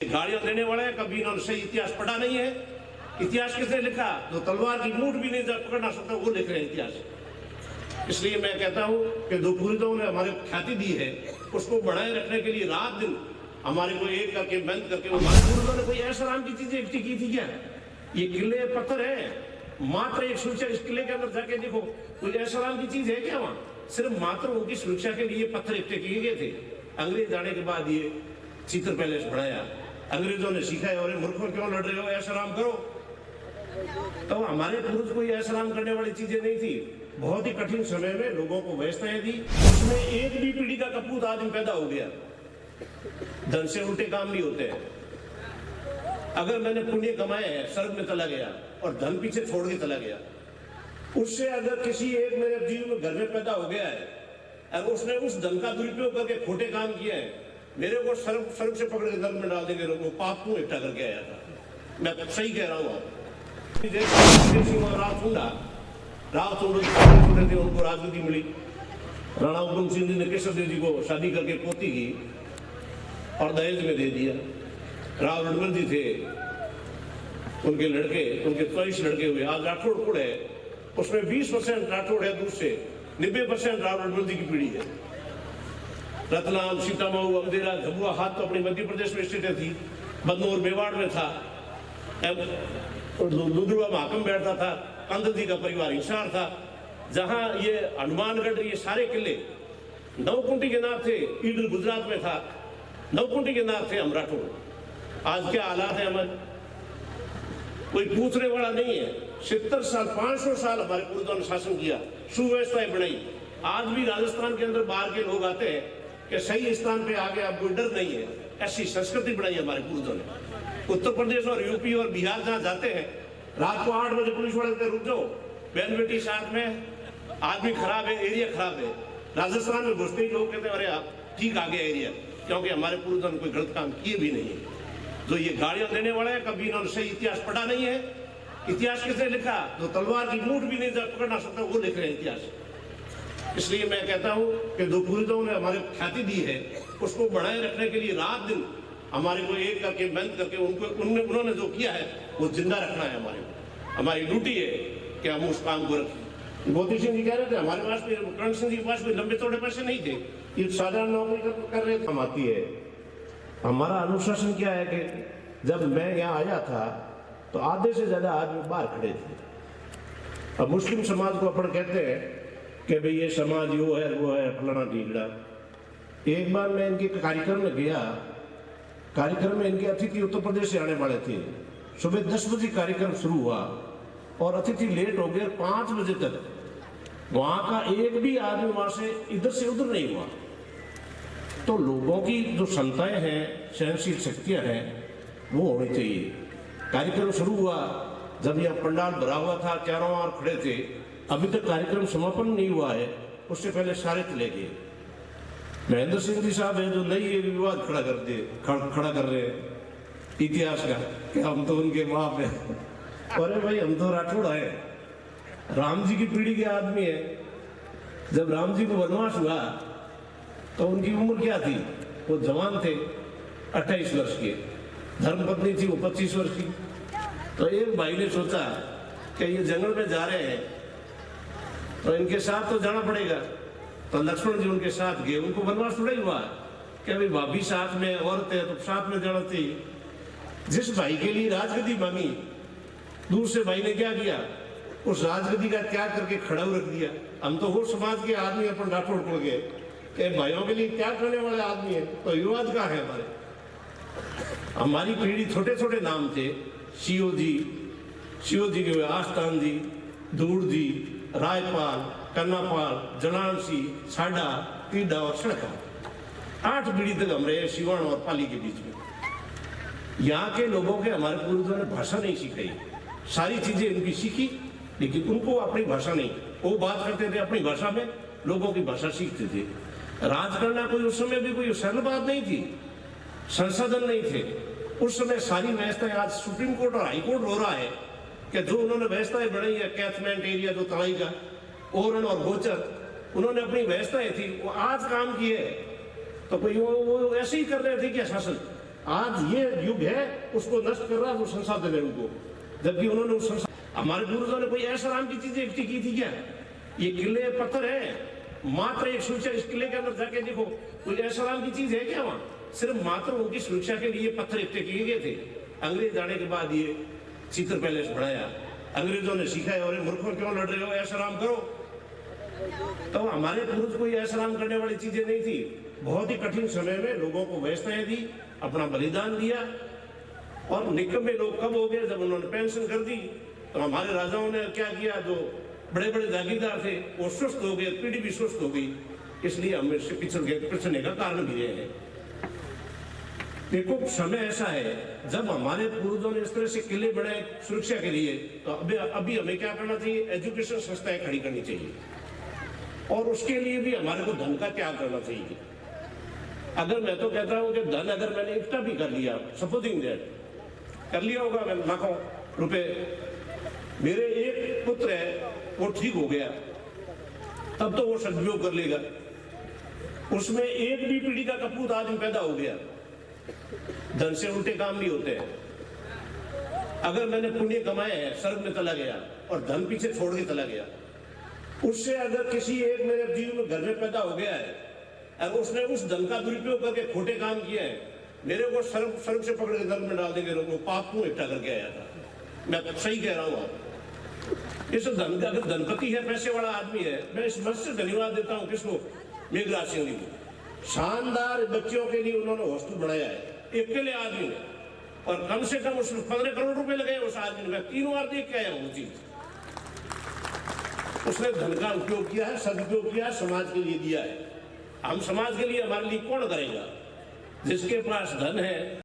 गाड़ियां देने वाले हैं, कभी इन्होंने सही इतिहास पढ़ा नहीं है। इतिहास किसने लिखा? जो तलवार की मूठ भी नहीं पकड़ना सकता वो लिख रहे हैं इतिहास। इसलिए मैं कहता हूं कि जो पुरोहितों ने हमारे ख्याति दी है उसको बढ़ाए रखने के लिए रात दिन हमारे को एक करके मेहनत करके हमारे पुरोहितों ने कोई ऐसा नाम की चीजें इकट्ठी की थी क्या? ये किले पत्थर है, मात्र एक सुरक्षा। इस किले के अंदर जाके देखो कोई ऐसा नाम की चीज है क्या? वहां सिर्फ मात्र उनकी सुरक्षा के लिए पत्थर इकट्ठे किए गए थे। अंग्रेज आने के बाद ये चित्र पैलेस बनाया, अंग्रेजों ने सीखा है। और मूर्खों क्यों लड़ रहे हो, ऐसा नाम करो। तो हमारे पूर्वज कोई ऐसा नाम करने वाली चीजें नहीं थी। बहुत ही कठिन समय में लोगों को व्यवस्थाएं दी, उसमें एक भी पीढ़ी का कपूत आदमी पैदा हो गया। धन से उल्टे काम नहीं होते हैं। अगर मैंने पुण्य कमाए हैं, स्वर्ग में चला गया और धन पीछे छोड़ के चला गया, उससे अगर किसी एक मेरे जीव में घर में पैदा हो गया है और उसने उस धन का दुरुपयोग करके खोटे काम किए हैं, मेरे को स्वर्ग से पकड़ के नरक में डाल देंगे। वो पाप क्यों इकट्ठा करके आया था? मैं सही कह रहा हूँ। राव छोटे थे, उनको राजगद्दी मिली। राणा उधम सिंह जी ने केशव देव जी को शादी करके पोती की और दहेज में दे दिया। राव रणबल जी थे, उनके लड़के, उनके 24 लड़के हुए। आज राठौड़ कुल है, उसमें 20% राठौड़ है, दूसरे 90% राव रणबल जी की पीढ़ी है। रतलाम, सीतामऊ, अमदेरा, झबुआ हाथ तो अपनी मध्य प्रदेश में स्टेटें थी। बदनौर मेवाड़ में था। लुधरुआ महाकम बैठता था। कंद जी का परिवार हिसार था। जहां ये हनुमानगढ़, ये सारे किले नवकुंटी के नाम थे। ईडर गुजरात में था, नवकुंटी के नाम थे हम राठौड़। आज क्या हालात है हमारे, कोई पूछने वाला नहीं है। 70 साल 500 साल हमारे पूर्वजों ने शासन किया, सुव्यवस्थाएं बनाई। आज भी राजस्थान के अंदर बाहर के लोग आते हैं कि सही स्थान पे आ गए, अब कोई डर नहीं है। ऐसी संस्कृति बनाई हमारे पूर्वजों ने। उत्तर प्रदेश और यूपी और बिहार जहां जाते हैं, रात को 8 बजे पुलिस वाले रुक जाओ, बहन बेटी साथ में, आदमी खराब है, एरिया खराब है। राजस्थान में घुसते ही लोग कहते हैं अरे आप ठीक आ गया एरिया, क्योंकि हमारे पूर्वजों ने कोई गलत काम किए भी नहीं है। जो ये गाड़ियां देने वाले हैं, कभी इन्होंने सही इतिहास पढ़ा नहीं है। इतिहास किसने लिखा? जो तलवार की मूठ भी नहीं पकड़ना सकता वो लिख रहे हैं इतिहास। इसलिए मैं कहता हूं कि जो पूर्वजों ने हमारे ख्याति दी है उसको बढ़ाए रखने के लिए रात दिन हमारे को एक करके मेहनत करके उन्होंने जो किया है वो जिंदा रखना है। हमारी ड्यूटी है कि हम उस काम को रखें। मोदी सिंह जी कह रहे थे हमारे पास, करण सिंह जी के पास कोई लंबे चौड़े पैसे नहीं थे, ये साधारण नौकरी कर रहे थे। हम आती है, हमारा अनुशासन क्या है कि जब मैं यहाँ आया था तो आधे से ज्यादा आदमी बाहर खड़े थे। अब मुस्लिम समाज को अपन कहते हैं कि भाई ये समाज यो है वो है फलाना ढीगड़ा। एक बार मैं इनके कार्यक्रम में गया, कार्यक्रम में इनके अतिथि उत्तर प्रदेश से आने वाले थे। सुबह 10 बजे कार्यक्रम शुरू हुआ और अतिथि लेट हो गए 5 बजे तक। वहां का एक भी आदमी वहां से इधर से उधर नहीं हुआ। तो लोगों की जो क्षमताएं हैं, सहनशील शक्तियां हैं, वो होनी चाहिए। कार्यक्रम शुरू हुआ, जब यह पंडाल भरा हुआ था, चारों ओर खड़े थे। अभी तक कार्यक्रम समापन नहीं हुआ है, उससे पहले सारे चले गए। महेंद्र सिंह जी साहब है जो नई विवाद खड़ा कर रहे हैं इतिहास का कि हम तो उनके बाप है। अरे भाई हम तो राठौड़ है, राम जी की पीढ़ी के आदमी है। जब राम जी को वनवास हुआ तो उनकी उम्र क्या थी? वो जवान थे, 28 वर्ष के। धर्मपत्नी थी वो 25 वर्ष की। तो एक भाई ने सोचा कि ये जंगल में जा रहे हैं तो इनके साथ तो जाना पड़ेगा। तो लक्ष्मण जी उनके साथ गए। उनको वनवास थोड़ा ही हुआ कि भाई भाभी साथ में, औरत है तो साथ में जाना चाहिए। जिस भाई के लिए राजगद्दी मांगी, दूसरे भाई ने क्या किया? उस राजगद्दी का त्याग करके खड़ा रख दिया। हम तो वो समाज के आदमी अपन राठौड़ पड़ गए कि भाइयों के लिए त्याग करने वाले आदमी है, तो विवाद कहाँ है हमारे? हमारी पीढ़ी छोटे छोटे नाम थे। शिव जी के हुए आस्तान जी, धूड़ जी, रायपाल, कन्नापाल, जनानसी, साडा, तीडा और सड़का। 8 पीढ़ी तक हम रहे सिवान और पाली के बीच में। यहाँ के लोगों के हमारे पूर्वजों ने भाषा नहीं सिखाई। सारी चीजें इनकी सीखी, लेकिन उनको अपनी भाषा नहीं। वो बात करते थे अपनी भाषा में, लोगों की भाषा सीखते थे। राज करना कोई उस समय भी कोई सरल बात नहीं थी, संसाधन नहीं थे उस समय। सारी व्यवस्थाएं आज सुप्रीम कोर्ट और हाई कोर्ट हो रहा है कि जो उन्होंने व्यवस्थाएं बनाई है, कैचमेंट एरिया जो तराई का, ओरण और गोचर, उन्होंने अपनी व्यवस्थाएं थी, वो आज काम किए। तो कोई वो ऐसे ही कर रहे थे क्या शासन? आज ये युग है, उसको नष्ट कर रहा है वो संसाधन है उनको, जबकि उन्होंने उस हमारे पूर्वजों ने कोई ऐसा नाम की चीजें इकट्ठी की थी क्या? ये किले पत्थर है, मात्र एक सुरक्षा, इस किले के अंदर जाके देखो कोई ऐसा नाम की चीज है क्या वहां? सिर्फ मात्र उनकी सुरक्षा के लिए पत्थर इकट्ठे किए गए थे। अंग्रेज आने के बाद ये चित्र पैलेस बढ़ाया, अंग्रेजों ने सिखाया, और मूर्खों क्यों लड़ रहे हो, ऐसा नाम करो। तो हमारे पूर्वज कोई ऐसा नाम करने वाली चीजें नहीं थी। बहुत ही कठिन समय में लोगों को व्यवस्थाएं दी, अपना बलिदान दिया, और निकम्मे लोग कब हो गए? जब उन्होंने पेंशन कर दी। तो हमारे राजाओं ने क्या किया? जो बड़े बड़े जागीरदार थे वो सुस्त हो गए, पीढ़ी भी सुस्त हो गई, इसलिए हम इससे पिछड़ने का कारण भी रहे हैं। देखो समय ऐसा है, जब हमारे पूर्वजों ने इस तरह से किले बनाए सुरक्षा के लिए, तो अभी हमें क्या करना चाहिए? एजुकेशन संस्थाएं खड़ी करनी चाहिए, और उसके लिए भी हमारे को धन का त्याग करना चाहिए। अगर मैं तो कहता हूं कि धन अगर मैंने इकट्ठा भी कर लिया, सपोजिंग दैट कर लिया होगा मैंने लाखों रुपए, मेरे एक पुत्र है वो ठीक हो गया, तब तो वो सदुपयोग कर लेगा। उसमें एक भी पीढ़ी का कपूत आदमी पैदा हो गया, धन से उल्टे काम नहीं होते हैं। अगर मैंने पुण्य कमाए हैं, स्वर्ग में चला गया और धन पीछे छोड़ के चला गया, उससे अगर किसी एक मेरे जीव में घर में पैदा हो गया है, अगर उसने उस धन का दुरुपयोग करके खोटे काम किए हैं, मेरे को स्वर्ग से पकड़ के धन में डाल देंगे लोग। पाप क्यों इकट्ठा करके आया था? मैं सही कह रहा हूँ। इस धन, अगर धनपति है, पैसे वाला आदमी है, मैं इस मंच से धन्यवाद देता हूँ किसको? मेघराज सिंह जी को। शानदार बच्चों के लिए उन्होंने हॉस्टल बनाया है, अकेले आदमी ने, और कम से कम उसमें 15 करोड़ रुपए लगे उस आदमी ने। मैं 3 बार देख के आया हूँ चीज। उसने धन का उपयोग किया है, सदुपयोग किया है, समाज के लिए दिया है। हम समाज के लिए, हमारे लिए कौन करेगा? जिसके पास धन है